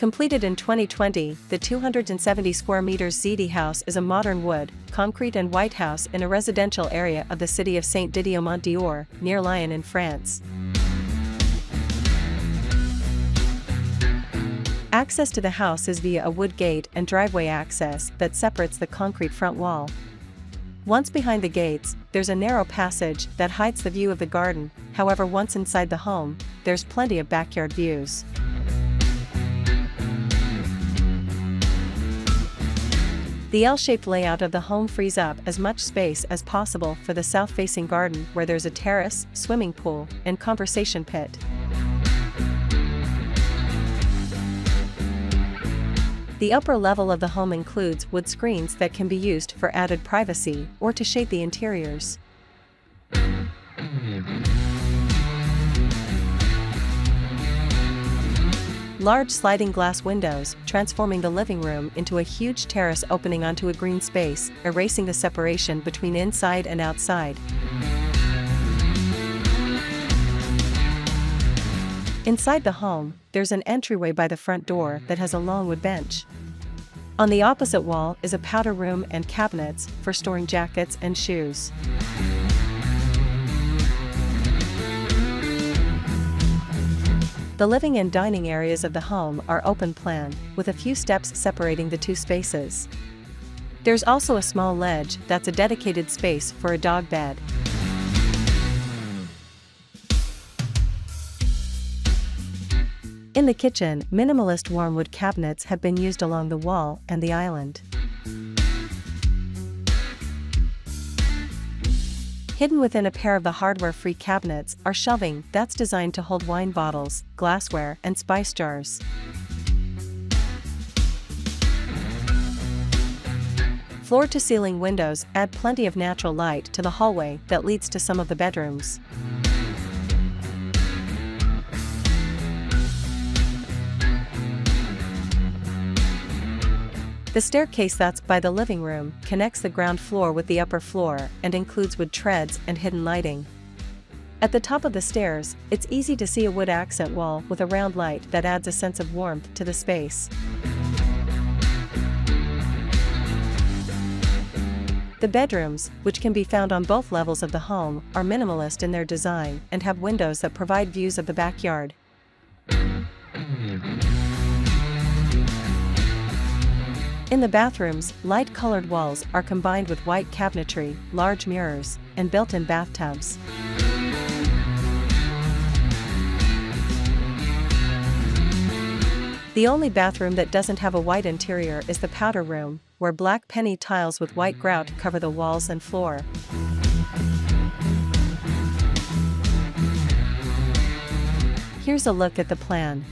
Completed in 2020, the 270 square meters ZADES house is a modern wood, concrete and white house in a residential area of the city of Saint-Didier-au-Mont-d'Or, near Lyon in France. Access to the house is via a wood gate and driveway access that separates the concrete front wall. Once behind the gates, there's a narrow passage that hides the view of the garden. However, once inside the home, there's plenty of backyard views. The L-shaped layout of the home frees up as much space as possible for the south-facing garden, where there's a terrace, swimming pool, and conversation pit. The upper level of the home includes wood screens that can be used for added privacy or to shade the interiors. Large sliding glass windows, transforming the living room into a huge terrace opening onto a green space, erasing the separation between inside and outside. Inside the home, there's an entryway by the front door that has a long wood bench. On the opposite wall is a powder room and cabinets for storing jackets and shoes. The living and dining areas of the home are open plan, with a few steps separating the two spaces. There's also a small ledge that's a dedicated space for a dog bed. In the kitchen, minimalist warm wood cabinets have been used along the wall and the island. Hidden within a pair of the hardware-free cabinets are shelving that's designed to hold wine bottles, glassware, and spice jars. Floor-to-ceiling windows add plenty of natural light to the hallway that leads to some of the bedrooms. The staircase that's by the living room connects the ground floor with the upper floor and includes wood treads and hidden lighting. At the top of the stairs, it's easy to see a wood accent wall with a round light that adds a sense of warmth to the space. The bedrooms, which can be found on both levels of the home, are minimalist in their design and have windows that provide views of the backyard. In the bathrooms, light-colored walls are combined with white cabinetry, large mirrors, and built-in bathtubs. The only bathroom that doesn't have a white interior is the powder room, where black penny tiles with white grout cover the walls and floor. Here's a look at the plan.